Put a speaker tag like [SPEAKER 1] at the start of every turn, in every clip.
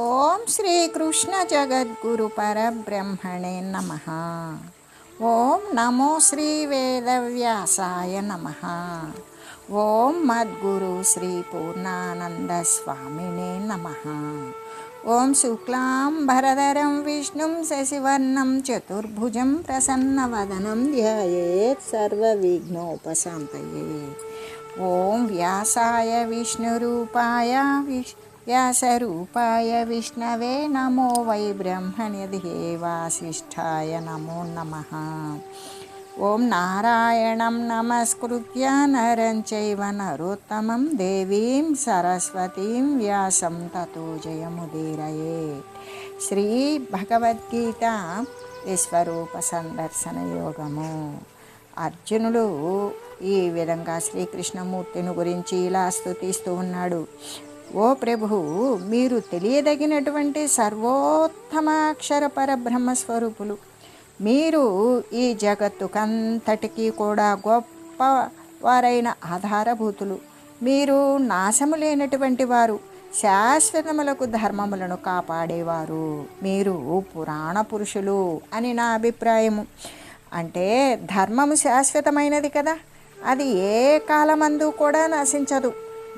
[SPEAKER 1] ఓం శ్రీకృష్ణ జగద్గురు పరబ్రహ్మణే నమః. ఓం నమో శ్రీ వేదవ్యాసాయ నమః. ఓం మద్గురు శ్రీ పూర్ణానంద స్వామినే నమః. ఓం శుక్లాంబరధరం విష్ణుం శశివర్ణం చతుర్భుజం ప్రసన్నవదనం ధ్యాయేత్ సర్వవిఘ్నోపశాంతయే. ఓం వ్యాసాయ విష్ణురూపాయ వ్యాసరూపాయ విష్ణవే నమో వై బ్రహ్మణ్యధియే వాసిష్ఠాయ నమో నమః. ఓం నారాయణం నమస్కృత్య నరం చైవ నరోత్తమం దేవీం సరస్వతీం వ్యాసం తతో జయముదీరయేత్. శ్రీ భగవద్గీత విశ్వరూప సందర్శన యోగము. అర్జునుడు ఈ విధంగా శ్రీకృష్ణమూర్తిని గురించి ఇలా స్తుతిస్తూ ఉన్నాడు. ఓ ప్రభు, మీరు తెలియదగినటువంటి సర్వోత్తమ అక్షర పరబ్రహ్మస్వరూపులు. మీరు ఈ జగత్తుకంతటికీ కూడా గొప్ప వారైన ఆధారభూతులు. మీరు నాశము లేనటువంటి వారు, శాశ్వతములకు ధర్మములను కాపాడేవారు. మీరు పురాణ పురుషులు అని నా అభిప్రాయము. అంటే ధర్మము శాశ్వతమైనది కదా, అది ఏ కాలమందు కూడా నశించదు.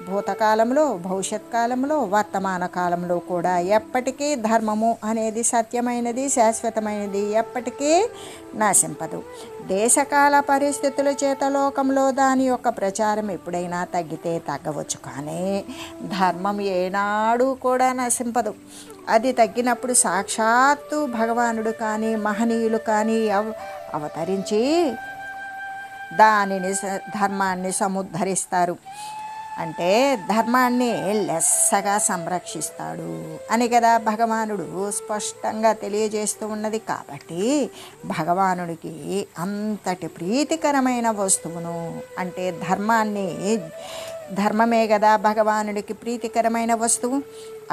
[SPEAKER 1] భూతకాలంలో, భవిష్యత్ కాలంలో, వర్తమాన కాలంలో కూడా ఎప్పటికీ ధర్మము అనేది సత్యమైనది, శాశ్వతమైనది, ఎప్పటికీ నశింపదు. దేశకాల పరిస్థితుల చేత లోకంలో దాని యొక్క ప్రచారం ఎప్పుడైనా తగ్గితే తగ్గవచ్చు, కానీ ధర్మం ఏనాడు కూడా నశింపదు. అది తగ్గినప్పుడు సాక్షాత్తు భగవానుడు కానీ మహనీయులు కానీ అవతరించి దానిని, ధర్మాన్ని సముద్ధరిస్తారు. అంటే ధర్మాన్ని లెస్సగా సంరక్షిస్తాడు అని కదా భగవానుడు స్పష్టంగా తెలియజేస్తూ ఉన్నది. కాబట్టి భగవానుడికి అంతటి ప్రీతికరమైన వస్తువును, అంటే ధర్మమే కదా భగవానుడికి ప్రీతికరమైన వస్తువు.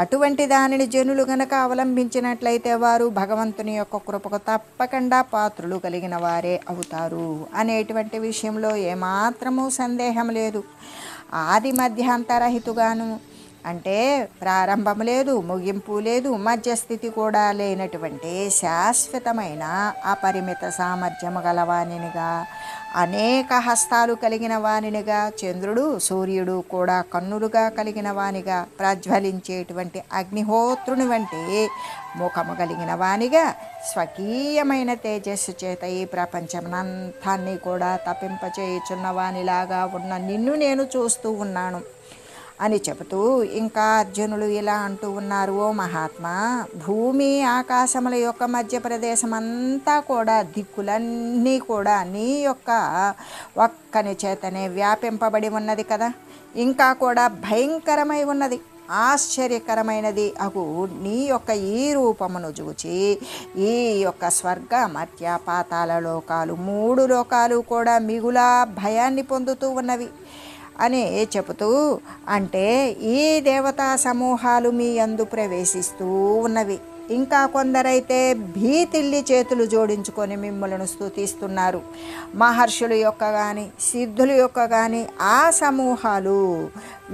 [SPEAKER 1] అటువంటి దానిని జనులు గనక అవలంబించినట్లయితే వారు భగవంతుని యొక్క కృపకు తప్పకుండా పాత్రులు కలిగిన వారే అవుతారు అనేటువంటి విషయంలో ఏమాత్రమూ సందేహం లేదు. ఆది మధ్యాంతరహితుగాను, అంటే ప్రారంభం లేదు, ముగింపు లేదు, మధ్యస్థితి కూడా లేనటువంటి శాశ్వతమైన అపరిమిత సామర్థ్యము గలవానినిగా, అనేక హస్తాలు కలిగిన వానినిగా, చంద్రుడు సూర్యుడు కూడా కన్నులుగా కలిగిన వానిగా, ప్రజ్వలించేటువంటి అగ్నిహోత్రుని వంటి ముఖము కలిగిన వానిగా, స్వకీయమైన తేజస్సు చేత ఈ ప్రపంచమంతాన్ని కూడా తప్పింపచేయుచున్న వానిలాగా ఉన్న నిన్ను నేను చూస్తూ ఉన్నాను అని చెబుతూ ఇంకా అర్జునులు ఇలా అంటూ ఉన్నారు. ఓ మహాత్మా, భూమి ఆకాశముల యొక్క మధ్య ప్రదేశం అంతా కూడా, దిక్కులన్నీ కూడా నీ యొక్క ఒక్కని చేతనే వ్యాపింపబడి ఉన్నది కదా. ఇంకా కూడా భయంకరమై ఉన్నది, ఆశ్చర్యకరమైనది అగు నీ యొక్క ఈ రూపమును చూచి ఈ యొక్క స్వర్గ మర్త్య పాతాళ లోకాలు, 3 లోకాలు కూడా మిగులా భయాన్ని పొందుతూ ఉన్నవి అని చెబుతూ, అంటే ఈ దేవతా సమూహాలు మీ యందు ప్రవేశిస్తూ ఉన్నవి. ఇంకా కొందరైతే భీతిల్లి చేతులు జోడించుకొని మిమ్మల్ని స్తుతిస్తున్నారు. మహర్షుల యొక్క కానీ, సిద్ధుల యొక్క కానీ ఆ సమూహాలు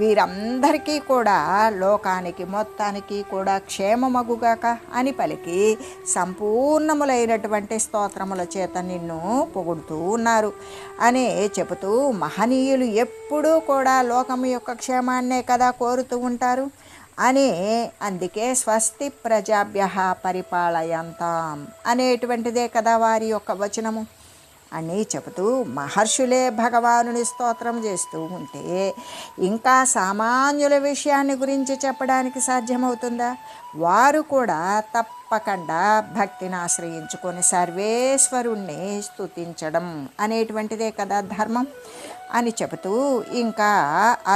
[SPEAKER 1] వీరందరికీ కూడా లోకానికి మొత్తానికి కూడా క్షేమమగుగాక అని పలికి సంపూర్ణములైనటువంటి స్తోత్రముల చేత నిన్ను పొగుడుతూ ఉన్నారు అని చెబుతూ, మహనీయులు ఎప్పుడూ కూడా లోకము యొక్క క్షేమాన్నే కదా కోరుతూ ఉంటారు అని, అందుకే స్వస్తి ప్రజాభ్యః పరిపాలయంతాం అనేటువంటిదే కదా వారి యొక్క వచనము అని చెబుతూ మహర్షులే భగవానుని స్తోత్రం చేస్తూ ఉంటే ఇంకా సామాన్యుల విషయాన్ని గురించి చెప్పడానికి సాధ్యమవుతుందా? వారు కూడా తప్పకుండా భక్తిని ఆశ్రయించుకొని సర్వేశ్వరుణ్ణి స్తుతించడం అనేటువంటిదే కదా ధర్మం అని చెబుతూ ఇంకా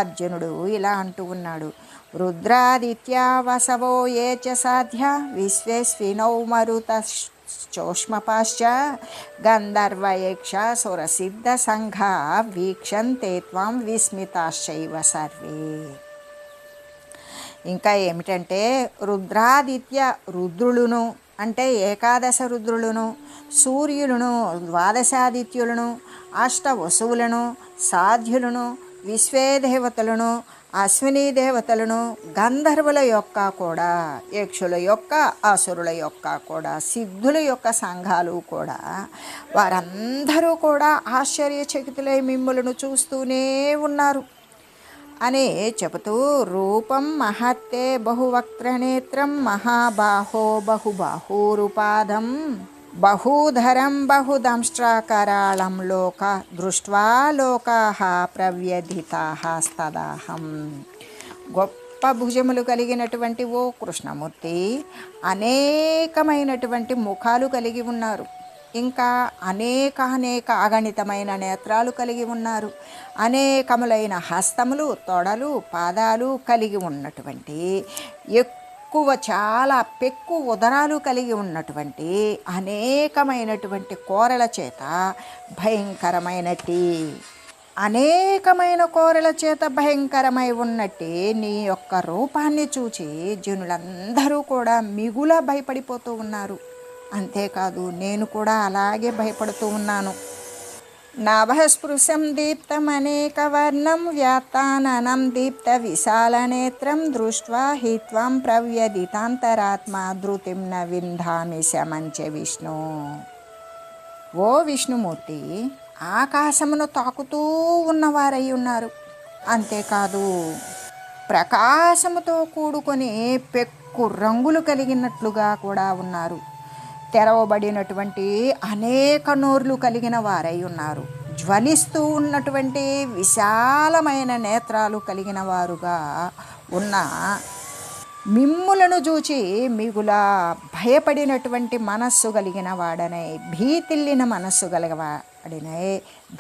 [SPEAKER 1] అర్జునుడు ఇలా అంటూ ఉన్నాడు. రుద్రాదిత్యా వసవో ఏ చ సాధ్య విశ్వేస్వినౌ మరుత చోష్మపాశ్చ గంధర్వయక్ష సురసిద్ధ సంఘ వీక్షంతే త్వం విస్మితాశ్చైవ సర్వే. ఇంకా ఏమిటంటే రుద్రాదిత్య, రుద్రులను అంటే ఏకాదశ రుద్రులను, సూర్యులను, ద్వాదశాదిత్యులను, అష్టవసువులను, సాధ్యులను, విశ్వేదేవతలను, అశ్విని దేవతలను, గంధర్వుల యొక్క కూడా, యక్షుల యొక్క, అసురుల యొక్క కూడా, సిద్ధుల యొక్క సంఘాలు కూడా, వారందరూ కూడా ఆశ్చర్యచకితులై మిమ్ములను చూస్తూనే ఉన్నారు అని చెబుతూ, రూపం మహత్తే బహువక్త్రనేత్రం మహాబాహో బహుబాహూరుపాదం బహూధరం బహుదంష్ట్రాకరాళం లోక దృష్ట్వా లోకాః ప్రవ్యధితాః స్తదాహం. గొప్ప భుజములు కలిగినటువంటి ఓ కృష్ణమూర్తి, అనేకమైనటువంటి ముఖాలు కలిగి ఉన్నారు. ఇంకా అనేక అగణితమైన నేత్రాలు కలిగి ఉన్నారు. అనేకములైన హస్తములు, తొడలు, పాదాలు కలిగి ఉన్నటువంటి, చాలా పెక్కు ఉదరాలు కలిగి ఉన్నటువంటి, అనేకమైనటువంటి కోరల చేత భయంకరమై ఉన్నట్టు నీ యొక్క రూపాన్ని చూచి జనులందరూ కూడా మిగుల భయపడిపోతూ ఉన్నారు. అంతేకాదు, నేను కూడా అలాగే భయపడుతూ ఉన్నాను. నాభస్పృశం దీప్తమనేకవర్ణం వ్యాత్తాననం దీప్త విశాలనేత్రం దృష్ట్వా హి త్వం ప్రవ్యదితాంతరాత్మా ధృతిం న వింధామి శమంచ విష్ణు. ఓ విష్ణుమూర్తి, ఆకాశమును తాకుతూ ఉన్నవారై ఉన్నారు. అంతేకాదు, ప్రకాశముతో కూడుకొని పెక్కు రంగులు కలిగినట్లుగా కూడా ఉన్నారు. తెరవబడినటువంటి అనేక నోర్లు కలిగిన వారై ఉన్నారు. జ్వలిస్తూ ఉన్నటువంటి విశాలమైన నేత్రాలు కలిగిన వారుగా ఉన్న మిమ్ములను చూచి మిగులా భయపడినటువంటి మనస్సు కలిగిన వాడనై, భీతిల్లిన మనస్సు కలిగినవాడనై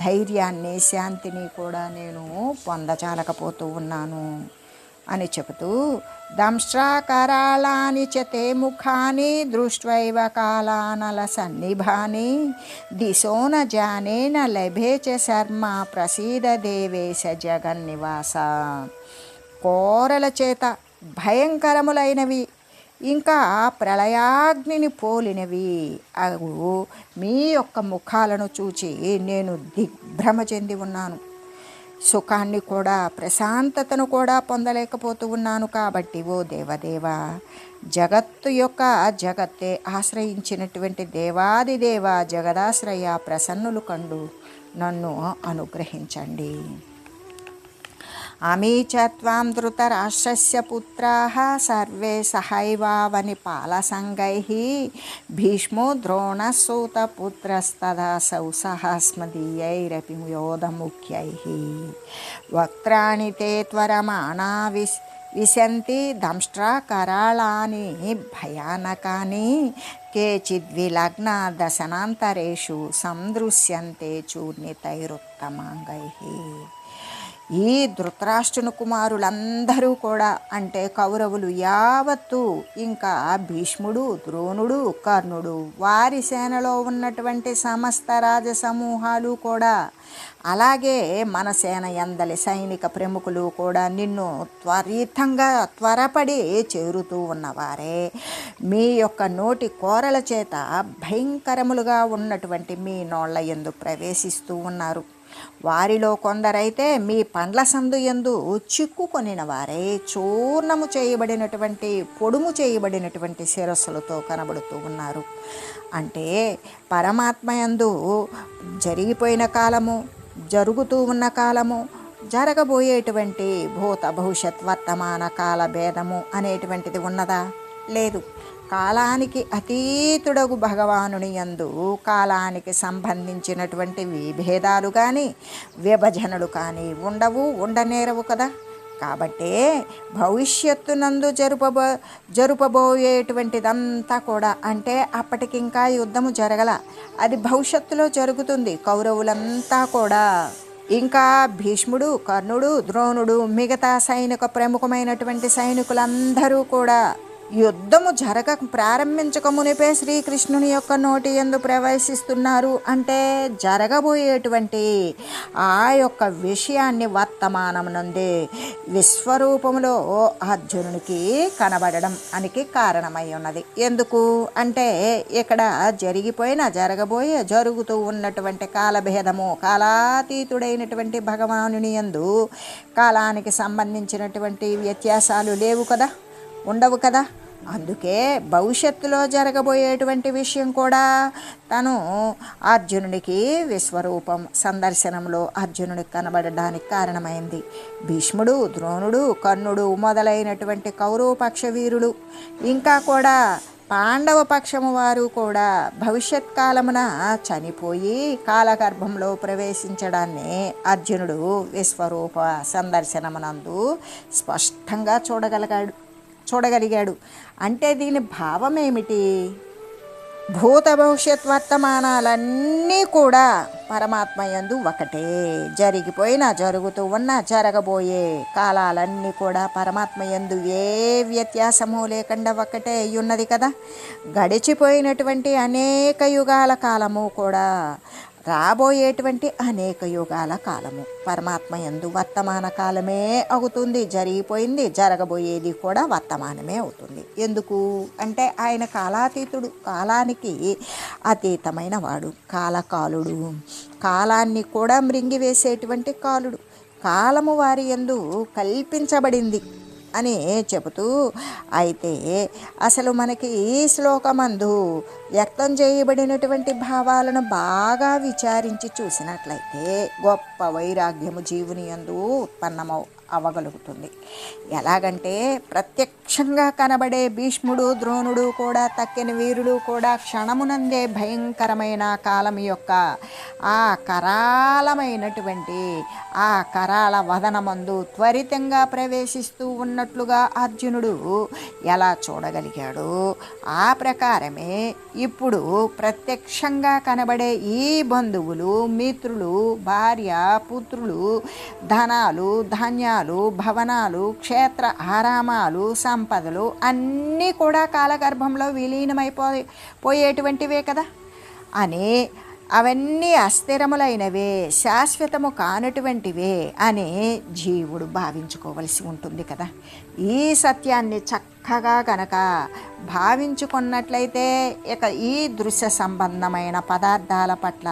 [SPEAKER 1] ధైర్యాన్ని, శాంతిని కూడా నేను పొందచాలకపోతూ ఉన్నాను అని చెబుతూ, దంష్ట్రాకరాళాని చ తే ముఖాని దృష్ట్వైవ కాలానల సన్నిభాని దిశో న జానే న లభే చ శర్మ ప్రసీద దేవేశ జగన్నివాస. కోరల చేత భయంకరములైనవి, ఇంకా ప్రళయాగ్నిని పోలినవి అగు మీ యొక్క ముఖాలను చూచి నేను దిగ్భ్రమ చెంది ఉన్నాను. సుఖాన్ని కూడా, ప్రశాంతతను కూడా పొందలేకపోతూ ఉన్నాను. కాబట్టి ఓ దేవదేవ, జగత్తే ఆశ్రయించినటువంటి దేవాదిదేవ, జగదాశ్రయ, ప్రసన్నులు కండు నన్ను అనుగ్రహించండి. అమీ చ త్వాం ధృతరాష్ట్రస్య పుత్రాః సర్వే సహైవావని పాలసంగైః భీష్మో ద్రోణసూతపుత్రస్తదాసౌ సహస్మదీయైరపి యోధముఖ్యైః వక్త్రాణి తే త్వరమాణా విశంతి దంష్ట్రాకరాళాని భయానకాని కేచిద్విలగ్న దశనాంతరేషు సందృశ్యంతే చూర్ణితైరుత్తమాంగైః. ఈ ధృతరాష్ట్రుని కుమారులందరూ కూడా, అంటే కౌరవులు యావత్తు, ఇంకా భీష్ముడు, ద్రోణుడు, కర్ణుడు, వారి సేనలో ఉన్నటువంటి సమస్త రాజసమూహాలు కూడా, అలాగే మన సేన యందలి సైనిక ప్రముఖులు కూడా నిన్ను త్వరపడి చేరుతూ ఉన్నవారే. మీ యొక్క నోటి కోరల చేత భయంకరములుగా ఉన్నటువంటి మీ నోళ్ల యందు ప్రవేశిస్తూ ఉన్నారు. వారిలో కొందరైతే మీ పండ్ల సందు యందు చిక్కుకొనిన వారే చూర్ణము చేయబడినటువంటి, పొడుము చేయబడినటువంటి శిరస్సులతో కనబడుతూ ఉన్నారు. అంటే పరమాత్మ యందు జరిగిపోయిన కాలము, జరుగుతూ ఉన్న కాలము, జరగబోయేటువంటి భూత భవిష్యత్ వర్తమాన కాల భేదము అనేటువంటిది ఉన్నదా? లేదు. కాలానికి అతీతుడగు భగవానుని యందు కాలానికి సంబంధించినటువంటి విభేదాలు కానీ, విభజనలు కానీ ఉండనేరవు కదా. కాబట్టే భవిష్యత్తునందు జరుపబోయేటువంటిదంతా కూడా, అంటే అప్పటికింకా యుద్ధము జరగల, అది భవిష్యత్తులో జరుగుతుంది. కౌరవులంతా కూడా, ఇంకా భీష్ముడు, కర్ణుడు, ద్రోణుడు, మిగతా ప్రముఖమైనటువంటి సైనికులందరూ కూడా యుద్ధము ప్రారంభించక మునిపే శ్రీకృష్ణుని యొక్క నోటి యందు ప్రవేశిస్తున్నారు అంటే జరగబోయేటువంటి ఆ యొక్క విషయాన్ని వర్తమానమునందే విశ్వరూపంలో అర్జునునికి కనబడడం అనికి కారణమై ఉన్నది. ఎందుకు అంటే ఇక్కడ జరుగుతూ ఉన్నటువంటి కాలభేదము, కాలాతీతుడైనటువంటి భగవానుని యందు కాలానికి సంబంధించినటువంటి వ్యత్యాసాలు లేవు కదా, ఉండవు కదా. అందుకే భవిష్యత్తులో జరగబోయేటువంటి విషయం కూడా తను అర్జునుడికి విశ్వరూపం సందర్శనంలో అర్జునుడికి కనబడడానికి కారణమైంది. భీష్ముడు, ద్రోణుడు, కర్ణుడు మొదలైనటువంటి కౌరవ పక్ష వీరులు, ఇంకా కూడా పాండవ పక్షము వారు కూడా భవిష్యత్ కాలమున చనిపోయి కాలగర్భంలో ప్రవేశించడాన్ని అర్జునుడు విశ్వరూప సందర్శనమునందు స్పష్టంగా చూడగలిగాడు. అంటే దీని భావం ఏమిటి? భూత భవిష్యత్ వర్తమానాలన్నీ కూడా పరమాత్మ యందు ఒకటే. జరుగుతూ ఉన్న జరగబోయే కాలాలన్నీ కూడా పరమాత్మ యందు ఏ వ్యత్యాసము లేకుండా ఒకటే అయ్యున్నది కదా. గడిచిపోయినటువంటి అనేక యుగాల కాలము కూడా రాబోయేటువంటి అనేక యుగాల కాలము పరమాత్మ యందు వర్తమాన కాలమే అవుతుంది. జరిగిపోయింది, జరగబోయేది కూడా వర్తమానమే అవుతుంది. ఎందుకు అంటే ఆయన కాలాతీతుడు, కాలానికి అతీతమైన వాడు, కాలకాలుడు, కాలాన్ని కూడా మృంగివేసేటువంటి కాలుడు. కాలము వారి యందు కల్పించబడింది అని చెబుతూ, అయితే అసలు మనకి ఈ శ్లోకమందు వ్యక్తం చేయబడినటువంటి భావాలను బాగా విచారించి చూసినట్లయితే గొప్ప వైరాగ్యము జీవుని యందు అవ్వగలుగుతుంది. ఎలాగంటే ప్రత్యక్షంగా కనబడే భీష్ముడు, ద్రోణుడు కూడా తక్కిన వీరులు కూడా క్షణమునందే భయంకరమైన కాలం యొక్క ఆ కరాలమైనటువంటి ఆ కరాల వదనమందు త్వరితంగా ప్రవేశిస్తూ ఉన్నట్లుగా అర్జునుడు ఎలా చూడగలిగాడు, ఆ ప్రకారమే ఇప్పుడు ప్రత్యక్షంగా కనబడే ఈ బంధువులు, మిత్రులు, భార్య, పుత్రులు, ధనాలు, ధాన్యాలు, భవనాలు, క్షేత్ర ఆరామాలు, సంపదలు అన్నీ కూడా కాలగర్భంలో విలీనమైపోయేటువంటివే కదా అని, అవన్నీ అస్థిరములైనవే, శాశ్వతము కానటువంటివే అని జీవుడు భావించుకోవలసి ఉంటుంది కదా. ఈ సత్యాన్ని చక్కగా గనక భావించుకున్నట్లయితే ఇక ఈ దృశ్య సంబంధమైన పదార్థాల పట్ల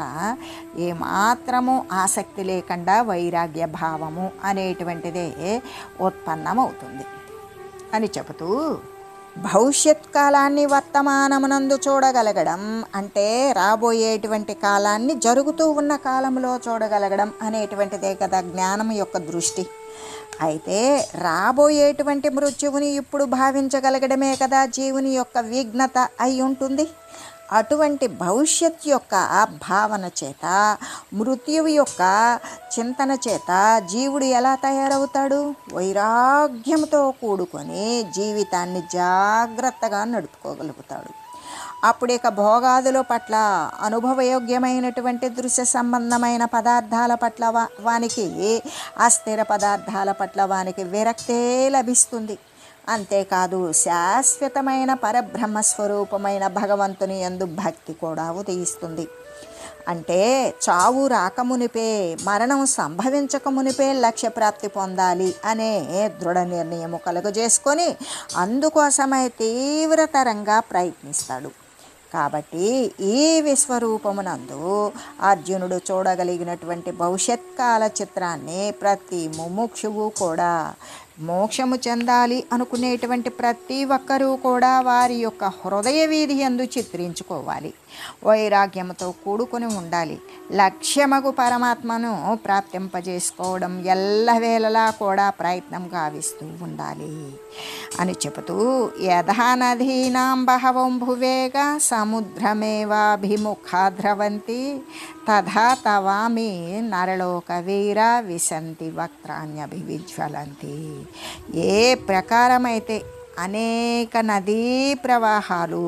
[SPEAKER 1] ఏమాత్రము ఆసక్తి లేకుండా వైరాగ్య భావము అనేటువంటిదే ఉత్పన్నమవుతుంది అని చెబుతూ, భవిష్యత్ కాలాన్ని వర్తమానమునందు చూడగలగడం అంటే రాబోయేటువంటి కాలాన్ని జరుగుతూ ఉన్న కాలంలో చూడగలగడం అనేటువంటిదే కదా జ్ఞానం యొక్క దృష్టి. అయితే రాబోయేటువంటి మృత్యువుని ఇప్పుడు భావించగలగడమే కదా జీవుని యొక్క విఘ్నత అయి ఉంటుంది. అటువంటి భవిష్యత్ యొక్క భావన చేత, మృత్యువు యొక్క చింతన చేత జీవుడు ఎలా తయారవుతాడు? వైరాగ్యంతో కూడుకొని జీవితాన్ని జాగ్రత్తగా నడుపుకోగలుగుతాడు. అప్పుడు ఇక భోగాదుల పట్ల, అనుభవయోగ్యమైనటువంటి దృశ్య సంబంధమైన పదార్థాల పట్ల వానికి, అస్థిర పదార్థాల పట్ల వానికి విరక్తే లభిస్తుంది. అంతేకాదు శాశ్వతమైన పరబ్రహ్మస్వరూపమైన భగవంతుని యందు భక్తి కూడా ఉదయిస్తుంది. అంటే చావు రాకమునిపే, మరణం సంభవించకమునిపే లక్ష్యప్రాప్తి పొందాలి అనే దృఢ నిర్ణయము కలుగజేసుకొని అందుకోసమై తీవ్రతరంగా ప్రయత్నిస్తాడు. కాబట్టి ఈ విశ్వరూపమునందు అర్జునుడు చూడగలిగినటువంటి భవిష్యత్కాల చిత్రాన్ని ప్రతి ముముక్షువు కూడా, మోక్షము చెందాలి అనుకునేటువంటి ప్రతి ఒక్కరూ కూడా వారి యొక్క హృదయ వీధి యందు చిత్రించుకోవాలి. వైరాగ్యంతో కూడుకొని ఉండాలి. లక్ష్యమగు పరమాత్మను ప్రాప్తింపజేసుకోవడం ఎల్లవేళలా కూడా ప్రయత్నం గావిస్తూ ఉండాలి అని చెబుతూ, యథా నదీనాం బహవం భువేగ సముద్రమేవాభిముఖా ద్రవంతి తథా తవామి నరలోక వీర విశంతి వక్త్రాణ్యభివిజ్వలంతి. ఏ ప్రకారమైతే అనేక నదీ ప్రవాహాలు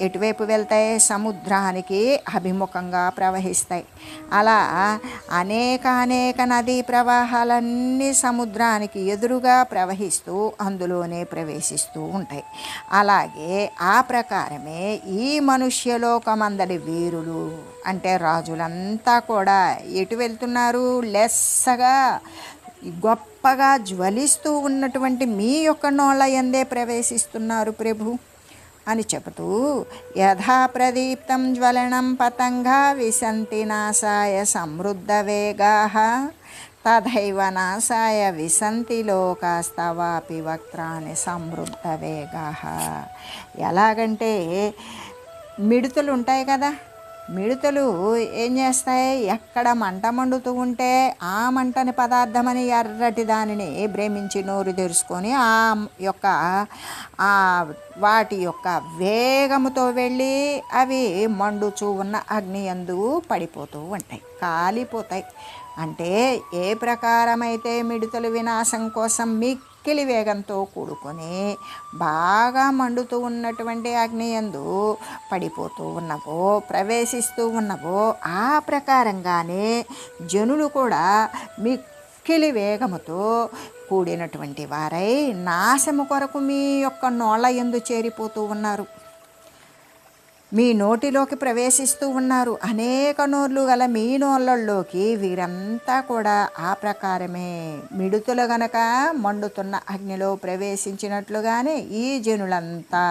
[SPEAKER 1] ఎటువైపు వెళ్తాయి? సముద్రానికి అభిముఖంగా ప్రవహిస్తాయి. అలా అనేక నదీ ప్రవాహాలన్నీ సముద్రానికి ఎదురుగా ప్రవహిస్తూ అందులోనే ప్రవేశిస్తూ ఉంటాయి. అలాగే ఆ ప్రకారమే ఈ మనుష్యలోకమందలి వీరులు అంటే రాజులంతా కూడా ఎటు వెళ్తున్నారు? లెస్సగా గొప్పగా జ్వలిస్తూ ఉన్నటువంటి మీ యొక్క నోళ్ళ యందే ప్రవేశిస్తున్నారు ప్రభు అని చెబుతూ, యథా ప్రదీప్తం జ్వలనం పతంగా విశంతి నాశాయ సమృద్ధ వేగా తథైవ నాశాయ విశంతి లోకాస్తవాపి వక్త్రాన్ని సమృద్ధ వేగా. ఎలాగంటే మిడుతలు ఉంటాయి కదా, మిడతలు ఏం చేస్తాయి? ఎక్కడ మంట మండుతూ ఉంటే ఆ మంటని పదార్థమని ఎర్రటి దానిని భ్రమించి నోరు తెరుచుకొని వాటి యొక్క వేగముతో వెళ్ళి అవి మండుచూ ఉన్న అగ్ని యందు పడిపోతూ ఉంటాయి, కాలిపోతాయి. అంటే ఏ ప్రకారమైతే మిడతలు వినాశం కోసం మిక్కిలి వేగంతో కూడుకొని బాగా మండుతూ ఉన్నటువంటి అగ్ని యందు పడిపోతూ ఉన్నవో, ప్రవేశిస్తూ ఉన్నవో, ఆ ప్రకారంగానే జనులు కూడా మిక్కిలి వేగముతో కూడినటువంటి వారై నాశము కొరకు మీ యొక్క నోళ్ళ యందు చేరిపోతూ ఉన్నారు, మీ నోటిలోకి ప్రవేశిస్తూ ఉన్నారు. అనేక నోర్లు గల మీ నోళ్ళల్లోకి వీరంతా కూడా ఆ ప్రకారమే మిడుతులు గనక మండుతున్న అగ్నిలో ప్రవేశించినట్లుగానే ఈ జనులంతా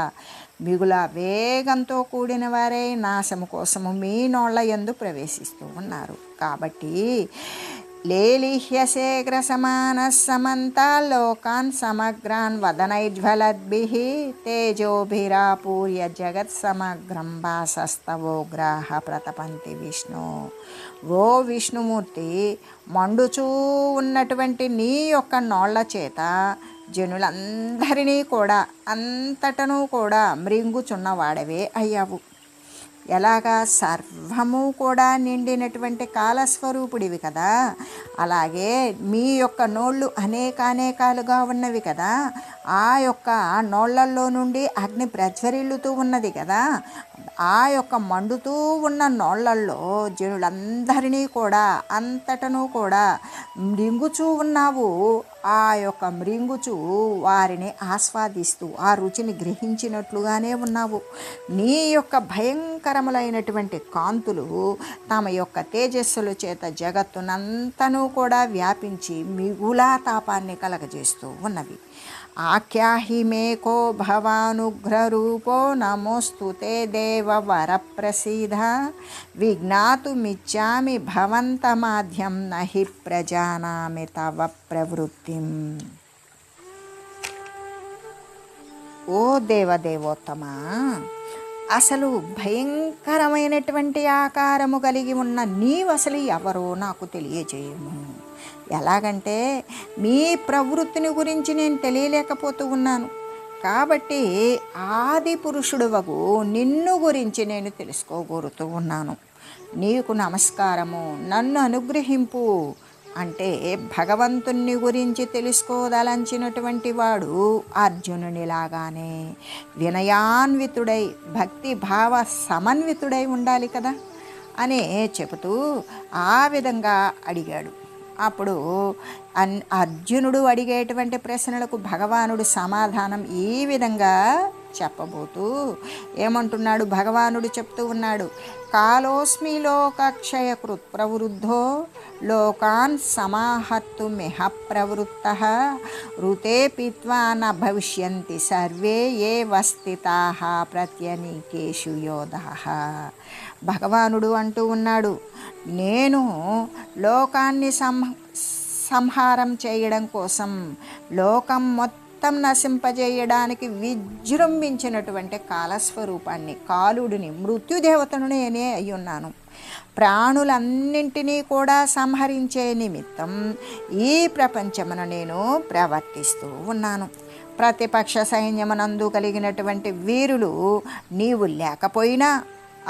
[SPEAKER 1] మిగుల వేగంతో కూడిన వారే నాశము కోసము మీ నోళ్ళ యందు ప్రవేశిస్తూ ఉన్నారు. కాబట్టి లేలిహ్యశేగ్ర సమాన సమంతాల్లోకాన్ సమగ్రాన్ వదనైజ్వలద్భిః తేజోభిరాపూర్య జగత్ సమగ్రం భాసస్తవోగ్రాహ ప్రతపంతి విష్ణు. ఓ విష్ణుమూర్తి, మండుచూ ఉన్నటువంటి నీ యొక్క నోళ్ల చేత జనులందరినీ కూడా అంతటను కూడా మృంగుచున్నవాడవే అయ్యావు. ఎలాగా? సర్వము కూడా నిండినటువంటి కాలస్వరూపుడివి కదా, అలాగే మీ యొక్క నోళ్ళు అనేకాలుగా ఉన్నవి కదా, ఆ యొక్క నోళ్లల్లో నుండి అగ్ని ప్రజ్వరిల్లుతూ ఉన్నది కదా, ఆ యొక్క మండుతూ ఉన్న నోళ్లల్లో జనులందరినీ కూడా అంతటను కూడా మృంగుచూ ఉన్నావు. ఆ యొక్క మృంగుచూ వారిని ఆస్వాదిస్తూ ఆ రుచిని గ్రహించినట్లుగానే ఉన్నావు. నీ యొక్క భయంకరములైనటువంటి కాంతులు తమ యొక్క తేజస్సుల చేత జగత్తునంతనూ కూడా వ్యాపించి మిగులా తాపాన్ని కలగజేస్తూ ఉన్నవి. ఆఖ్యాహి మేకో భవానుగ్రరూపో నమోస్తుతే దేవ వరప్రసీద విజ్ఞాతుమిచ్చామి భవంతమాద్యం నహి ప్రజానామి తవ ప్రవృత్తిం. ఓ దేవదేవోత్తమా, అసలు భయంకరమైనటువంటి ఆకారము కలిగి ఉన్న నీవు అసలు ఎవరో నాకు తెలియజేయము. ఎలాగంటే మీ ప్రవృత్తిని గురించి నేను తెలియలేకపోతూ ఉన్నాను. కాబట్టి ఆది పురుషుడువగు నిన్ను గురించి నేను తెలుసుకోగోరుతూ ఉన్నాను. నీకు నమస్కారము, నన్ను అనుగ్రహింపు అంటే భగవంతుని గురించి తెలుసుకోదలంచినటువంటి వాడు అర్జునునిలాగానే వినయాన్వితుడై భక్తి భావ సమన్వితుడై ఉండాలి కదా అని చెబుతూ ఆ విధంగా అడిగాడు. అప్పుడు అర్జునుడు అడిగేటువంటి ప్రశ్నలకు భగవానుడు సమాధానం ఈ విధంగా చెప్పబోతూ ఏమంటున్నాడు? భగవానుడు చెప్తూ ఉన్నాడు, కాలోస్మి లోకక్షయకృత్ ప్రవృద్ధో లోకాన్ సమాహర్తుమిహ ప్రవృత్తః ఋతే పీత్వా న భవిష్యంతి సర్వే ఏ వస్థితాః ప్రత్యనీకేషు యోధాః. భగవానుడు అంటూ ఉన్నాడు, నేను లోకాన్ని సంహారం చేయడం కోసం, లోకం మొత్తం నశింపజేయడానికి విజృంభించినటువంటి కాలస్వరూపాన్ని, కాలుడిని, మృత్యుదేవతను నేనే అయ్యున్నాను. ప్రాణులన్నింటినీ కూడా సంహరించే నిమిత్తం ఈ ప్రపంచమును నేను ప్రవర్తిస్తూ ఉన్నాను. ప్రతిపక్ష సైన్యమునందు కలిగినటువంటి వీరులు నీవు లేకపోయినా,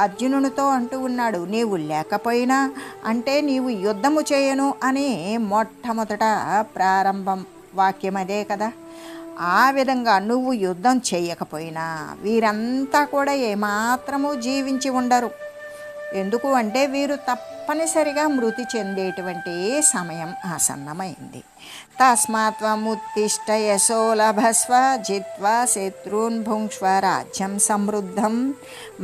[SPEAKER 1] అర్జునునితో అంటూ ఉన్నాడు, నీవు లేకపోయినా అంటే నీవు యుద్ధము చేయను అని మొట్టమొదట ప్రారంభం వాక్యం అదే కదా. ఆ విధంగా నువ్వు యుద్ధం చేయకపోయినా వీరంతా కూడా ఏమాత్రము జీవించి ఉండరు. ఎందుకు అంటే వీరు తప్పనిసరిగా మృతి చెందేటువంటి సమయం ఆసన్నమైంది. తస్మాత్వముత్తిష్ట యశో లభస్వ జిత్వా శత్రూన్ భుంక్ష్వ రాజ్యం సమృద్ధం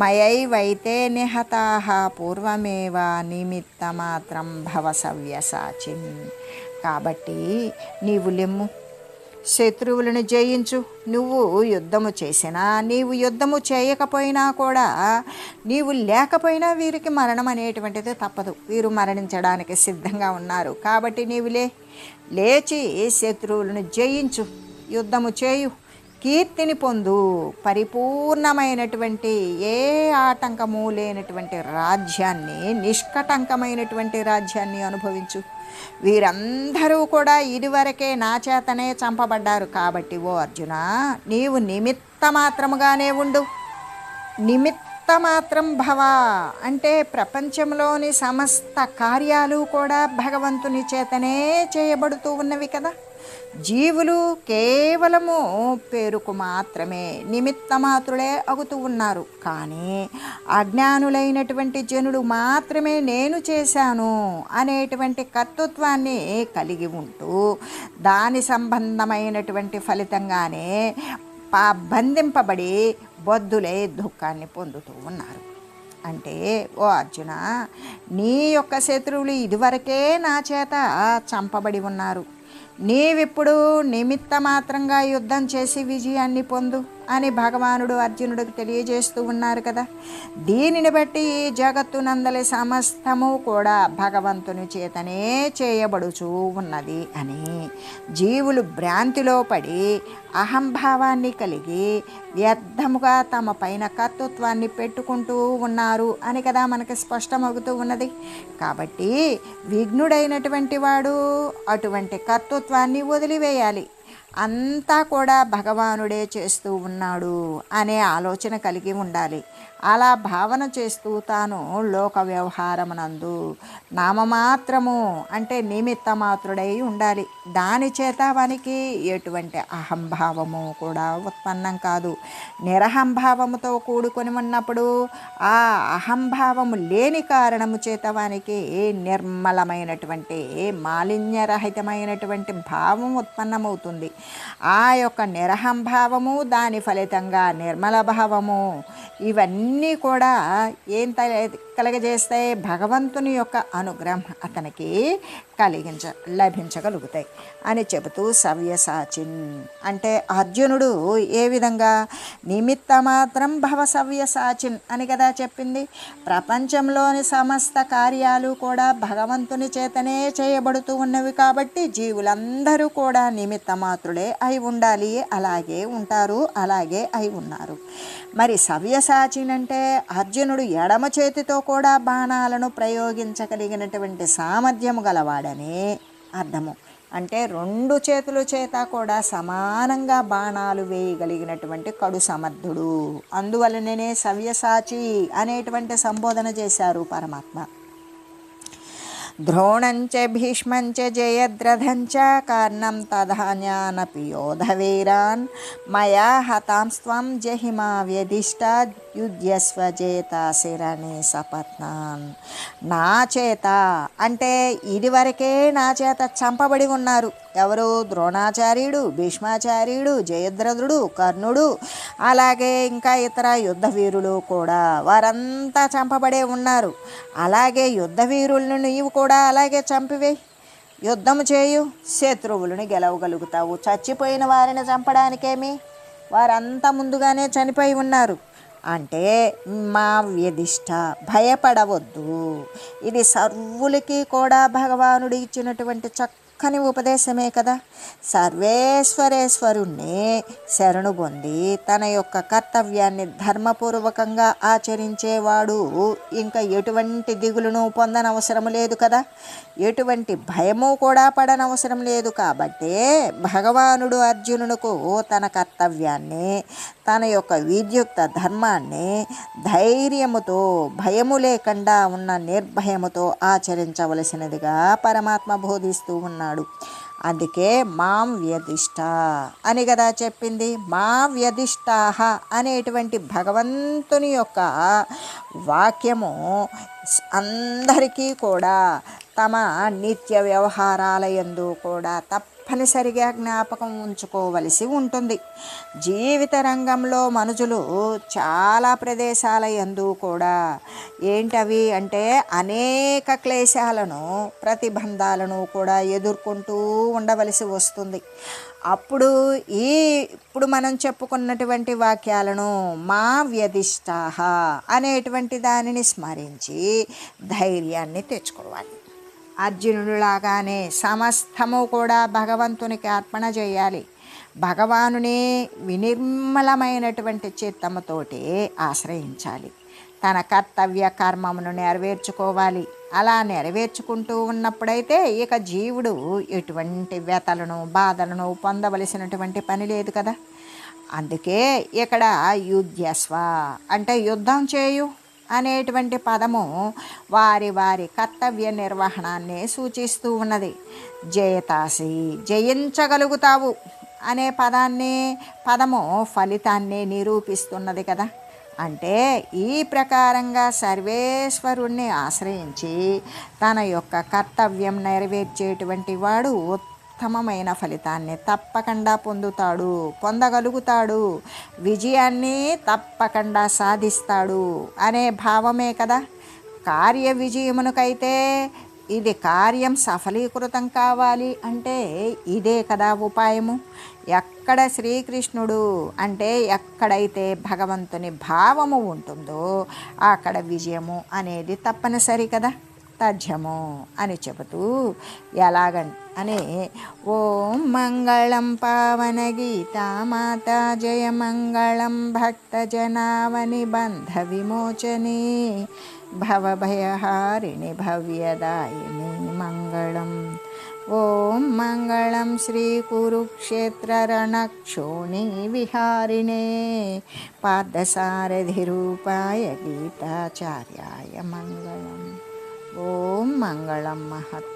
[SPEAKER 1] మయైవైతే నిహతాః పూర్వమేవ నిమిత్తమాత్రం భవ సవ్యసాచిన్. కాబట్టి నీవు లెమ్ము, శత్రువులను జయించు. నువ్వు యుద్ధము చేసినా నీవు యుద్ధము చేయకపోయినా కూడా నీవు లేకపోయినా వీరికి మరణం అనేటువంటిది తప్పదు. వీరు మరణించడానికి సిద్ధంగా ఉన్నారు. కాబట్టి నీవు లేచి శత్రువులను జయించు, యుద్ధము చేయు, కీర్తిని పొందు, పరిపూర్ణమైనటువంటి ఏ ఆటంకము లేనటువంటి రాజ్యాన్ని, నిష్కటంకమైనటువంటి రాజ్యాన్ని అనుభవించు. వీరందరూ కూడా ఇదివరకే నా చేతనే చంపబడ్డారు. కాబట్టి ఓ అర్జున, నీవు నిమిత్త మాత్రముగానే ఉండు. నిమిత్త మాత్రం భవ అంటే ప్రపంచంలోని సమస్త కార్యాలు కూడా భగవంతుని చేతనే చేయబడుతూ ఉన్నవి కదా. జీవులు కేవలము పేరుకు మాత్రమే నిమిత్త మాత్రులే అగుతూ ఉన్నారు. కానీ అజ్ఞానులైనటువంటి జనులు మాత్రమే నేను చేశాను అనేటువంటి కర్తృత్వాన్ని కలిగి ఉంటూ దాని సంబంధమైనటువంటి ఫలితంగానే బంధింపబడి బొద్దులై దుఃఖాన్ని పొందుతూ ఉన్నారు. అంటే ఓ అర్జున, నీ యొక్క శత్రువులు ఇదివరకే నా చేత చంపబడి ఉన్నారు. నీవిప్పుడు నిమిత్త మాత్రంగా యుద్ధం చేసి విజయాన్ని పొందు అని భగవానుడు అర్జునుడికి తెలియజేస్తూ ఉన్నారు కదా. దీనిని బట్టి ఈ జగత్తునందలి సమస్తము కూడా భగవంతుని చేతనే చేయబడుచూ ఉన్నది అని జీవులు భ్రాంతిలో పడి అహంభావాన్ని కలిగి వ్యర్థముగా తమ పైన కర్తృత్వాన్ని పెట్టుకుంటూ ఉన్నారు అని కదా మనకి స్పష్టమవుతూ ఉన్నది. కాబట్టి విఘ్నుడైనటువంటి వాడు అటువంటి కర్తృత్వాన్ని వదిలివేయాలి. అంతా కూడా భగవానుడే చేస్తూ ఉన్నాడు అనే ఆలోచన కలిగి ఉండాలి. అలా భావన చేస్తూ తాను లోక వ్యవహారమునందు నామమాత్రము అంటే నిమిత్త మాత్రుడై ఉండాలి. దాని చేత వానికి ఎటువంటి అహంభావము కూడా ఉత్పన్నం కాదు. నిరహంభావముతో కూడుకొని ఉన్నప్పుడు ఆ అహంభావము లేని కారణము చేత వానికి నిర్మలమైనటువంటి మాలిన్యరహితమైనటువంటి భావం ఉత్పన్నమవుతుంది. ఆ యొక్క నిరహంభావము, దాని ఫలితంగా నిర్మల భావము, ఇవన్నీ కూడా ఏం కలగజేస్తాయి? భగవంతుని యొక్క అనుగ్రహం అతనికి లభించగలుగుతాయి అని చెబుతూ సవ్యసాచిన్ అంటే అర్జునుడు ఏ విధంగా నిమిత్త మాత్రం భవ సవ్యసాచిన్ అని కదా చెప్పింది. ప్రపంచంలోని సమస్త కార్యాలు కూడా భగవంతుని చేతనే చేయబడుతూ ఉన్నవి. కాబట్టి జీవులందరూ కూడా నిమిత్త మాత్రులే అయి ఉండాలి. అలాగే ఉంటారు, అలాగే అయి ఉన్నారు. మరి సవ్యసాచిన్ అంటే అర్జునుడు ఎడమ చేతితో కూడా బాణాలను ప్రయోగించగలిగినటువంటి సామర్థ్యము గలవాడని అర్థము. అంటే రెండు చేతుల చేత కూడా సమానంగా బాణాలు వేయగలిగినటువంటి కడు సమర్థుడు. అందువలననే సవ్యసాచి అనేటువంటి సంబోధన చేశారు పరమాత్మ. ద్రోణంచ భీష్మంచ జయద్రథంచ కర్ణం తధాన్యానపి యోధవీరాన్ మయా హతాంస్త్వం జహిమా వ్యధిష్ట యుధ్యస్వ చేతాశిరణి సపత్నాన్. నా చేత అంటే ఇదివరకే నా చేత చంపబడి ఉన్నారు. ఎవరు? ద్రోణాచార్యుడు, భీష్మాచార్యుడు, జయద్రథుడు, కర్ణుడు, అలాగే ఇంకా ఇతర యుద్ధ వీరులు కూడా వారంతా చంపబడే ఉన్నారు. అలాగే యుద్ధ వీరులను నీవు కూడా అలాగే చంపివేయి, యుద్ధము చేయు, శత్రువులను గెలవగలుగుతావు. చచ్చిపోయిన వారిని చంపడానికేమి? వారంతా ముందుగానే చనిపోయి ఉన్నారు. అంటే మా వ్యధిష్ట భయపడవద్దు. ఇది సర్వులకి కూడా భగవానుడు ఇచ్చినటువంటి చక్కని ఉపదేశమే కదా. సర్వేశ్వరేశ్వరుణ్ణి శరణు పొంది తన యొక్క కర్తవ్యాన్ని ధర్మపూర్వకంగా ఆచరించేవాడు ఇంకా ఎటువంటి దిగులును పొందనవసరం లేదు కదా, ఎటువంటి భయము కూడా పడనవసరం లేదు. కాబట్టే భగవానుడు అర్జునునకు తన కర్తవ్యాన్ని, తన యొక్క విద్యుక్త ధర్మాన్ని ధైర్యముతో, భయము లేకుండా ఉన్న నిర్భయముతో ఆచరించవలసినదిగా పరమాత్మ బోధిస్తూ ఉన్నాడు. అందుకే మాం వ్యధిష్ట అని కదా చెప్పింది. మా వ్యధిష్టాహ అనేటువంటి భగవంతుని యొక్క వాక్యము అందరికీ కూడా తమ నిత్య వ్యవహారాల యందు కూడా తప్పనిసరిగా జ్ఞాపకం ఉంచుకోవలసి ఉంటుంది. జీవిత రంగంలో మనుషులు చాలా ప్రదేశాల యందు కూడా ఏంటవి అంటే అనేక క్లేశాలను, ప్రతిబంధాలను కూడా ఎదుర్కొంటూ ఉండవలసి వస్తుంది. అప్పుడు ఇప్పుడు మనం చెప్పుకున్నటువంటి వాక్యాలను మా వ్యధిష్టాహ అనేటువంటి దానిని స్మరించి ధైర్యాన్ని తెచ్చుకోవాలి. అర్జునుడిలాగానే సమస్తము కూడా భగవంతునికి అర్పణ చేయాలి. భగవానుని వినిర్మలమైనటువంటి చిత్తముతోటి ఆశ్రయించాలి. తన కర్తవ్య కర్మమును నెరవేర్చుకోవాలి. అలా నెరవేర్చుకుంటూ ఉన్నప్పుడైతే ఇక జీవుడు ఎటువంటి వ్యతలను, బాధలను పొందవలసినటువంటి పని లేదు కదా. అందుకే ఇక్కడ యుధ్యస్వ అంటే యుద్ధం చేయు అనేటువంటి పదము వారి వారి కర్తవ్య నిర్వహణాన్ని సూచిస్తూ ఉన్నది. జయతాసి జయించగలుగుతావు అనే పదము ఫలితాన్ని నిరూపిస్తున్నది కదా. అంటే ఈ ప్రకారంగా సర్వేశ్వరుణ్ణి ఆశ్రయించి తన యొక్క కర్తవ్యం నెరవేర్చేటువంటి వాడు ఉత్తమమైన ఫలితాన్ని తప్పకుండా పొందగలుగుతాడు, విజయాన్ని తప్పకుండా సాధిస్తాడు అనే భావమే కదా. కార్య విజయమునకైతే ఇది కార్యం సఫలీకృతం కావాలి అంటే ఇదే కదా ఉపాయము. ఎక్కడ శ్రీకృష్ణుడు అంటే ఎక్కడైతే భగవంతుని భావము ఉంటుందో అక్కడ విజయము అనేది తప్పనిసరి కదా. తథ్యము అని చెబుతూ అని ఓం మంగళం పావన గీతా మాత జయ మంగళం భక్తజనావని బంధ విమోచనే భవభయహారిణి భవ్యదాయిని మంగళం. ఓం మంగళం శ్రీ కురుక్షేత్ర రణక్షోణి విహారిణే పార్థసారథి రూపాయ గీతాచార్యాయ మంగళం. ఓం మంగళం మహత్.